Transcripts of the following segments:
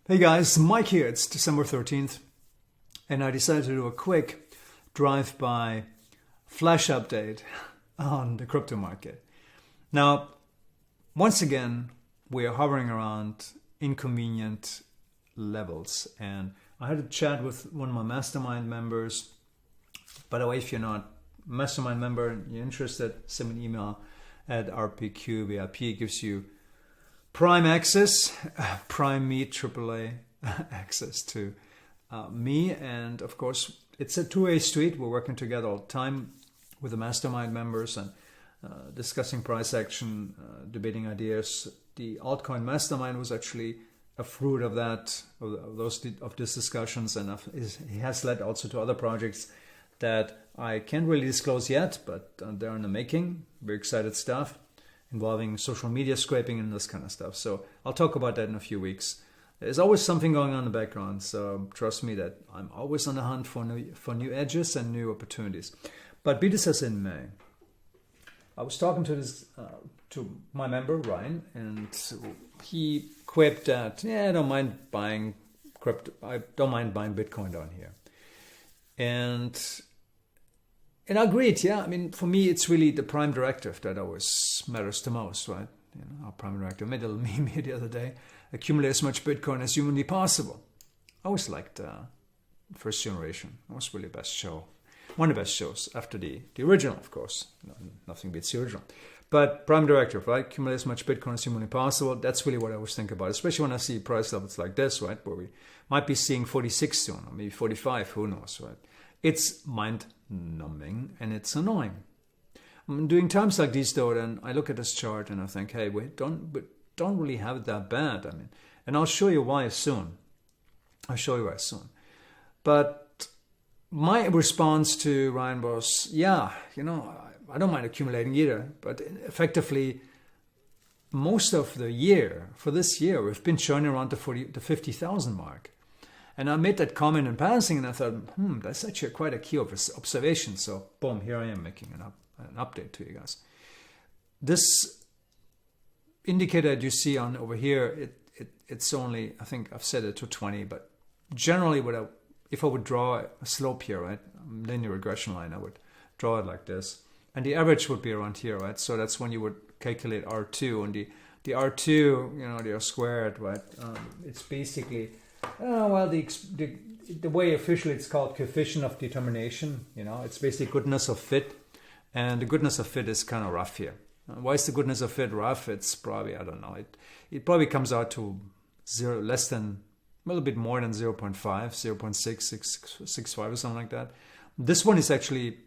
Hey guys, Mike here. It's December 13th, and I decided to do a quick drive-by flash update on the crypto market. Now, once again, we are hovering around inconvenient levels, and I had a chat with one of my mastermind members. By the way, if you're not a mastermind member and you're interested, send me an email at rpqvip. It gives you Prime access, Prime me, AAA access to me. And of course, it's a two-way street. We're working together all the time with the mastermind members and discussing price action, debating ideas. The altcoin mastermind was actually a fruit of that, of these discussions, and it has led also to other projects that I can't really disclose yet, but they're in the making. Very excited stuff involving social media scraping and this kind of stuff. So I'll talk about that in a few weeks. There's always something going on in the background, so trust me that I'm always on the hunt for new edges and new opportunities. But be this as in May, I was talking to my member Ryan, and he quipped that, I don't mind buying crypto. I don't mind buying Bitcoin down here, and I agreed, yeah. I mean, for me, it's really the prime directive that always matters the most, right? You know, our prime directive made a little meme here the other day: accumulate as much Bitcoin as humanly possible. I always liked First Generation. It was really the best show, one of the best shows after the original, of course. No, nothing beats the original. But prime directive, right? Accumulate as much Bitcoin as humanly possible. That's really what I always think about, especially when I see price levels like this, right? Where we might be seeing 46 soon, or maybe 45. Who knows, right? It's mind-numbing and it's annoying. During times like these, though, then I look at this chart and I think, hey, we don't really have it that bad. I mean, and I'll show you why soon. But my response to Ryan was, I don't mind accumulating either. But effectively, most of the year, for this year, we've been churning around the 50,000 mark. And I made that comment in passing, and I thought, that's actually quite a key observation. So, boom, here I am making an update to you guys. This indicator that you see on over here, it's only, I think I've set it to 20, but generally, if I would draw a slope here, right, linear regression line, I would draw it like this, and the average would be around here, right? So that's when you would calculate R2, and the R2, they are squared, right? It's basically the way officially it's called coefficient of determination. It's basically goodness of fit, and the goodness of fit is kind of rough here. Why is the goodness of fit rough? It's probably, I don't know, it probably comes out to a little bit more than 0.5, 0.665 or something like that. This one is actually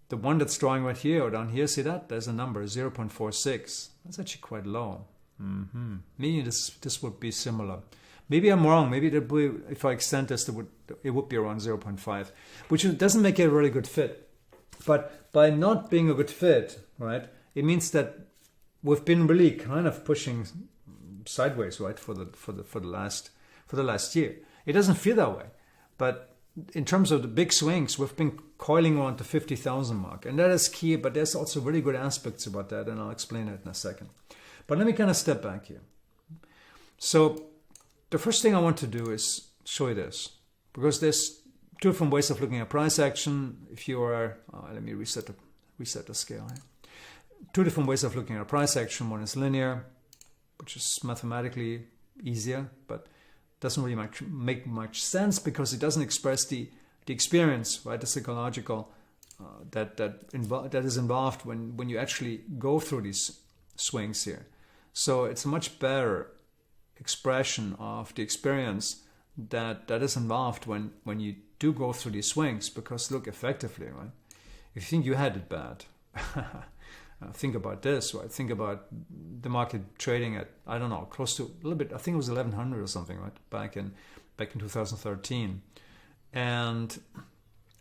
the one that's drawing right here or down here. See that? There's a number, 0.46. That's actually quite low. Maybe this would be similar. Maybe I'm wrong. Maybe if I extend this, it would be around 0.5, which doesn't make it a really good fit. But by not being a good fit, right, it means that we've been really kind of pushing sideways, right, for the last year. It doesn't feel that way, but in terms of the big swings, we've been coiling around the 50,000 mark, and that is key. But there's also really good aspects about that, and I'll explain it in a second. But let me kind of step back here. So the first thing I want to do is show you this, because there's two different ways of looking at price action. If you are, let me reset the scale here. Two different ways of looking at price action. One is linear, which is mathematically easier, but doesn't really make much sense because it doesn't express the experience, right? The psychological that is involved when you actually go through these swings here. So it's a much better expression of the experience that is involved when you do go through these swings, because look, effectively, right, if you think you had it bad, think about this, right? Think about the market trading at, I don't know, close to a little bit, I think it was 1100 or something, right, back in 2013. And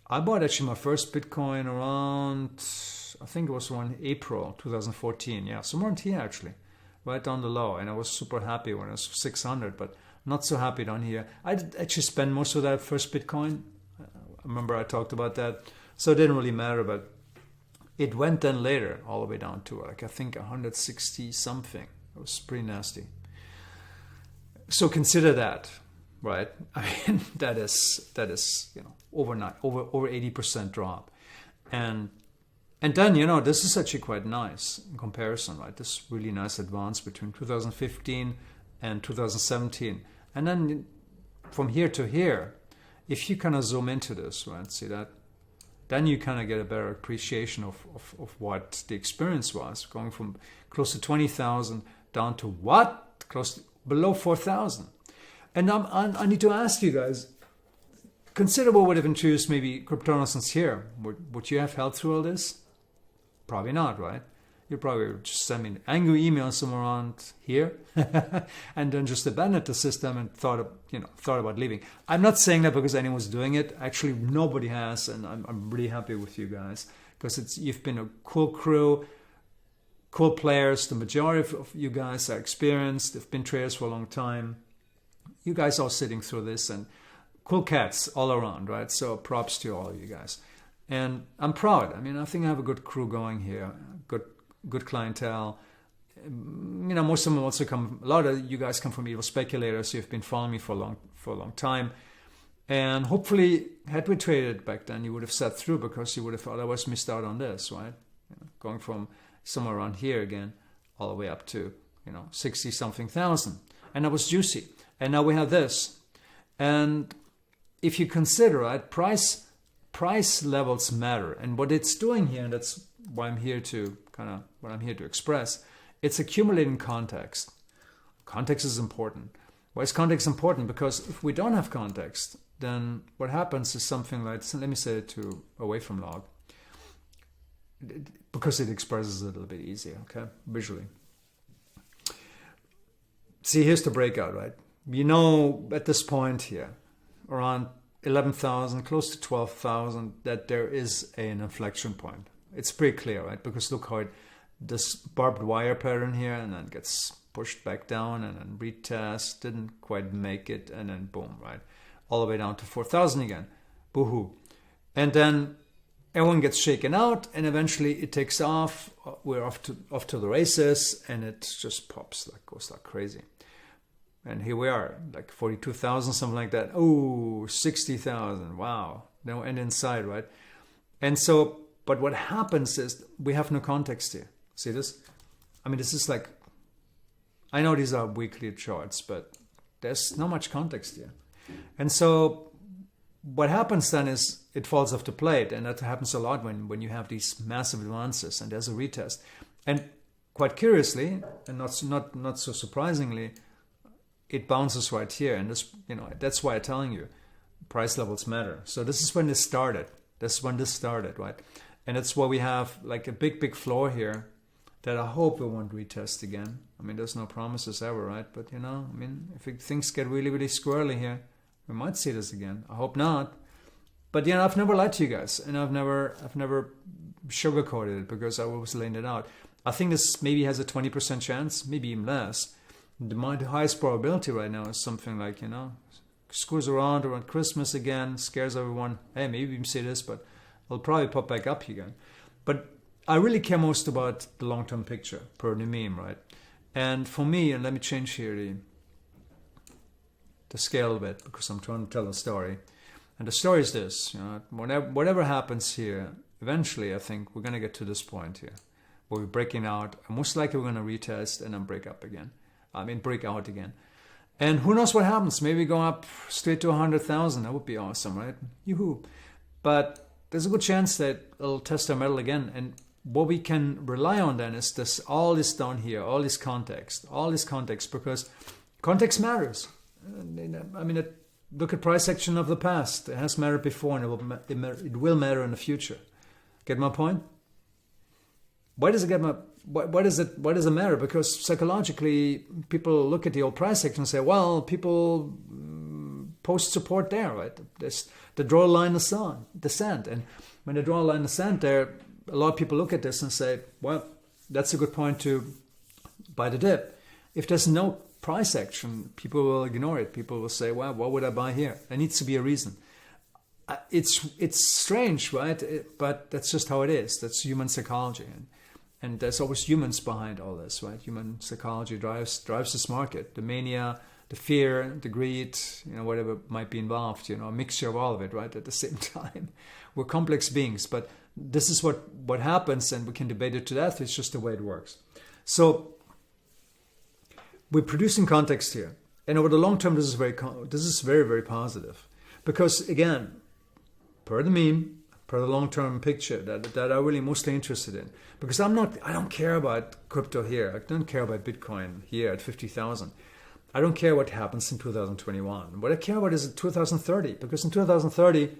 I bought actually my first Bitcoin around, I think it was around April 2014, somewhere around here actually, right down the low. And I was super happy when it was 600, but not so happy down here. I did actually spend most of that first Bitcoin. I remember I talked about that. So it didn't really matter, but it went then later all the way down to I think 160 something. It was pretty nasty. So consider that. right? I mean, that is overnight over 80% drop, and then this is actually quite nice in comparison, right? This really nice advance between 2015 and 2017, and then from here to here, if you kind of zoom into this, right, see that, then you kind of get a better appreciation of what the experience was, going from close to 20,000 down to what? Close to below 4,000. And I need to ask you guys, consider what would have introduced maybe Cryptonaissance here. Would you have held through all this? Probably not, right? You probably would just send me an angry email somewhere around here and then just abandoned the system and thought about leaving. I'm not saying that because anyone's doing it. Actually, nobody has, and I'm really happy with you guys because you've been a cool crew, cool players. The majority of you guys are experienced. They've been traders for a long time. You guys are sitting through this, and cool cats all around, right? So props to all of you guys. And I'm proud. I mean, I think I have a good crew going here, good clientele. Most of them also come. A lot of you guys come from evil speculators. You've been following me for a long time, and hopefully, had we traded back then, you would have sat through because you would have otherwise missed out on this, right? Going from somewhere around here again, all the way up to 60 something thousand, and that was juicy. And now we have this, and if you consider, right, price levels matter, and what it's doing here, and that's why I'm here to express, it's accumulating context. Context is important. Why is context important? Because if we don't have context, then what happens is something like, let me say it to away from log, because it expresses it a little bit easier, okay, visually. See, here's the breakout, right? At this point here, around 11,000, close to 12,000, that there is an inflection point. It's pretty clear, right? Because look how this barbed wire pattern here, and then gets pushed back down, and then retest, didn't quite make it, and then boom, right? All the way down to 4,000 again. Boohoo. And then everyone gets shaken out, and eventually it takes off. We're off to the races, and it just pops, goes like crazy. And here we are, like 42,000, something like that. Oh, 60,000. Wow. No end in sight, right? And so, but what happens is we have no context here. See this? I mean, this is like, I know these are weekly charts, but there's not much context here. And so what happens then is it falls off the plate. And that happens a lot when you have these massive advances and there's a retest. And quite curiously, and not so surprisingly, it bounces right here, and this, that's why I'm telling you, price levels matter. So this is when this started. Right? And that's why we have like a big floor here that I hope we won't retest again. I mean, there's no promises ever, right? But if things get really, really squirrely here, we might see this again. I hope not. But I've never lied to you guys, and I've never sugarcoated it because I always laid it out. I think this maybe has a 20% chance, maybe even less. The highest probability right now is something like, screws around Christmas again, scares everyone. Hey, maybe you can see this, but it'll probably pop back up again. But I really care most about the long-term picture per the meme, right? And for me, and let me change here the scale a bit because I'm trying to tell a story. And the story is this, whatever happens here, eventually I think we're going to get to this point here where we're breaking out. And most likely we're going to retest and then break out again. And who knows what happens? Maybe go up straight to 100,000. That would be awesome, right? Yoo-hoo. But there's a good chance that it'll test our metal again. And what we can rely on then is all this down here, all this context, because context matters. Look at price action of the past. It has mattered before, and it will matter in the future. Get my point? Why does it matter? Because psychologically, people look at the old price action and say, well, people post support there, right? They draw a line in the sand. And when they draw a line in the sand there, a lot of people look at this and say, well, that's a good point to buy the dip. If there's no price action, people will ignore it. People will say, well, what would I buy here? There needs to be a reason. It's strange, right? But that's just how it is. That's human psychology. And there's always humans behind all this, right? Human psychology drives this market. The mania, the fear, the greed, whatever might be involved, a mixture of all of it, right? At the same time, we're complex beings, but this is what happens, and we can debate it to death. It's just the way it works. So we're producing context here, and over the long term, this is very, very positive, because again, per the meme, per the long-term picture that I'm really mostly interested in, because I don't care about crypto here. I don't care about Bitcoin here at 50,000. I don't care what happens in 2021. What I care about is in 2030, because in 2030,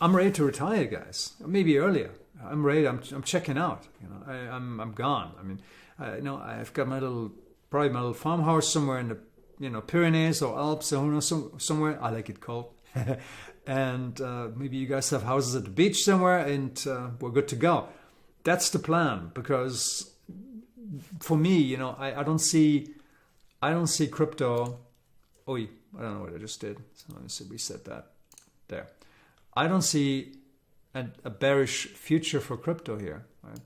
I'm ready to retire, guys. Maybe earlier. I'm ready. I'm checking out. I'm gone. I mean, I've got my little farmhouse somewhere in the Pyrenees or Alps, or who knows, somewhere. I like it cold. And maybe you guys have houses at the beach somewhere, and we're good to go. That's the plan, because for me, I don't see crypto. Oh, I don't know what I just did. So let me see, reset that there. I don't see a bearish future for crypto here. Right?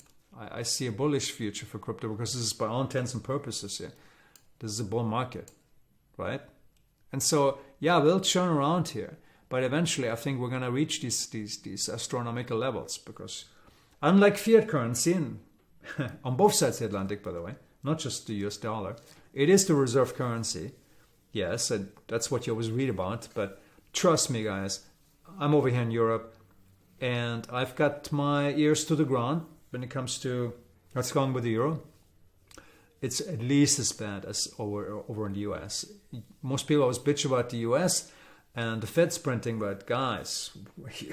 I see a bullish future for crypto, because this is, by all intents and purposes, here, this is a bull market, right? And so, yeah, we'll churn around here. But eventually, I think we're going to reach these astronomical levels, because unlike fiat currency, and on both sides of the Atlantic, by the way, not just the US dollar, it is the reserve currency. Yes, and that's what you always read about. But trust me, guys, I'm over here in Europe, and I've got my ears to the ground when it comes to what's going with the euro. It's at least as bad as over in the US. Most people always bitch about the US and the Fed's printing, but guys,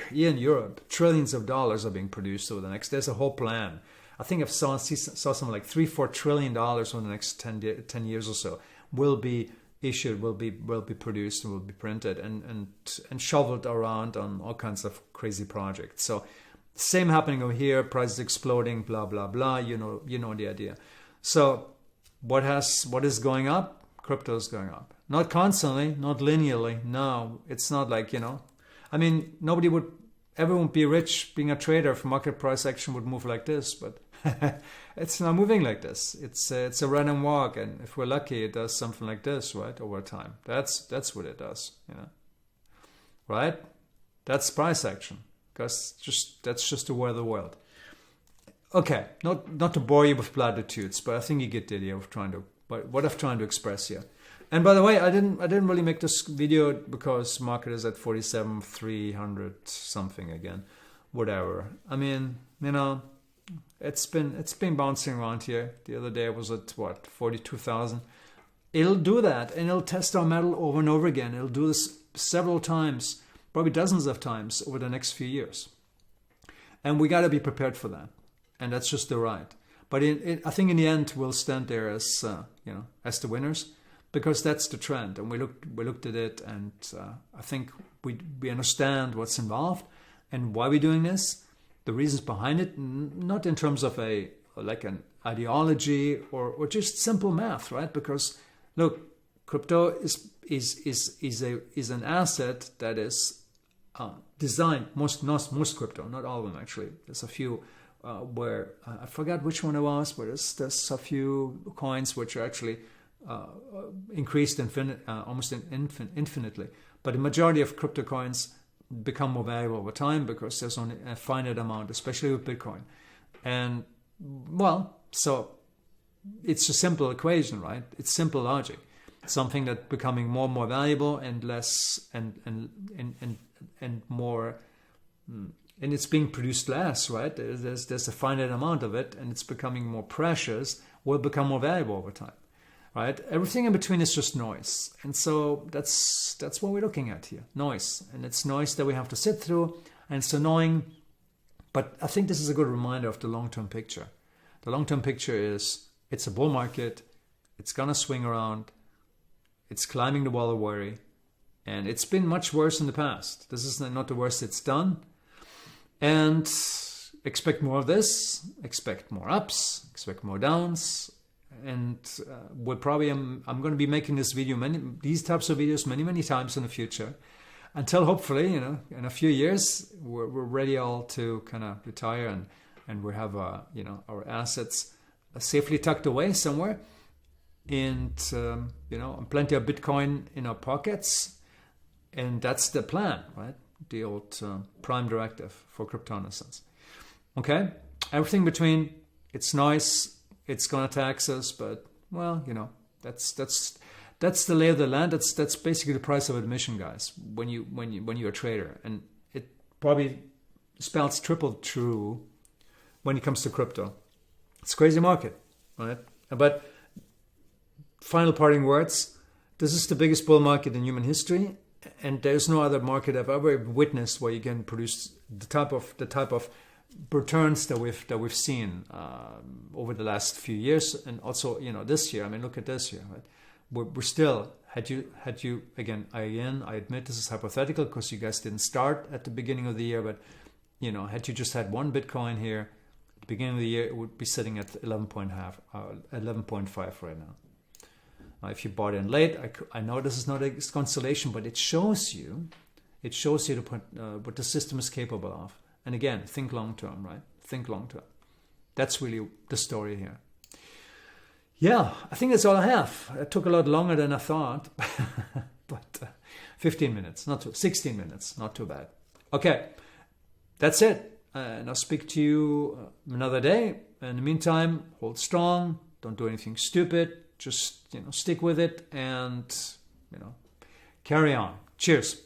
here in Europe, trillions of dollars are being produced over the next. There's a whole plan. I think I saw something like $3-4 trillion over the next 10 years or so will be issued, will be produced, and will be printed and shoveled around on all kinds of crazy projects. So same happening over here. Prices exploding, blah blah blah. You know the idea. So what is going up? Crypto is going up. Not constantly, not linearly. No, it's not like, I mean, everyone would be rich being a trader if market price action would move like this, but it's not moving like this. It's a random walk, and if we're lucky, it does something like this, right, over time. That's what it does, right? That's price action, because that's just the way of the world. Okay, not to bore you with platitudes, but I think you get the idea of what I'm trying to express here. And by the way, I didn't really make this video because market is at 47,300 something again, whatever. I mean, it's been bouncing around here. The other day it was at 42,000. It'll do that, and it'll test our metal over and over again. It'll do this several times, probably dozens of times over the next few years, and we got to be prepared for that. And that's just the ride. But I think in the end we'll stand there as as the winners, because that's the trend. And we looked at it, and I think we understand what's involved and why we're doing this, the reasons behind it, not in terms of an ideology or just simple math, right? Because look, crypto is an asset that is designed. Most crypto, not all of them actually. There's a few. Where I forgot which one it was, but there's a few coins which are actually increased almost infinitely. But the majority of crypto coins become more valuable over time, because there's only a finite amount, especially with Bitcoin. And so it's a simple equation, right? It's simple logic. Something that's becoming more and more valuable and less and more. And it's being produced less, right? There's a finite amount of it, and it's becoming more precious, will become more valuable over time, right? Everything in between is just noise. And so that's what we're looking at here, noise. And it's noise that we have to sit through, and it's annoying. But I think this is a good reminder of the long-term picture. The long-term picture is it's a bull market, it's going to swing around, it's climbing the wall of worry, and it's been much worse in the past. This is not the worst it's done. And expect more of this, expect more ups, expect more downs. And I'm going to be making these types of videos many times in the future, until hopefully, in a few years, we're ready all to kind of retire, and we have our assets safely tucked away somewhere. and plenty of Bitcoin in our pockets, and that's the plan, right? The old prime directive for Cryptonaissance. Okay, everything between, it's nice, it's gonna tax us, but well, that's the lay of the land. That's basically the price of admission, guys. When you're a trader, and it probably spells triple true when it comes to crypto. It's a crazy market, right? But final parting words: this is the biggest bull market in human history, and there's no other market I've ever witnessed where you can produce the type of returns that we've seen over the last few years, and also this year. I mean, look at this year, right? We're still, had you again, I admit this is hypothetical because you guys didn't start at the beginning of the year, but had you just had one Bitcoin here at the beginning of the year, it would be sitting at 11.5 right now. Now, if you bought in late, I know this is not a consolation, but it shows you what the system is capable of. And again, think long term, right? Think long term. That's really the story here. Yeah, I think that's all I have. It took a lot longer than I thought, but 15 minutes, 16 minutes, not too bad. Okay, that's it. And I'll speak to you another day. In the meantime, hold strong. Don't do anything stupid. Just stick with it and carry on. Cheers.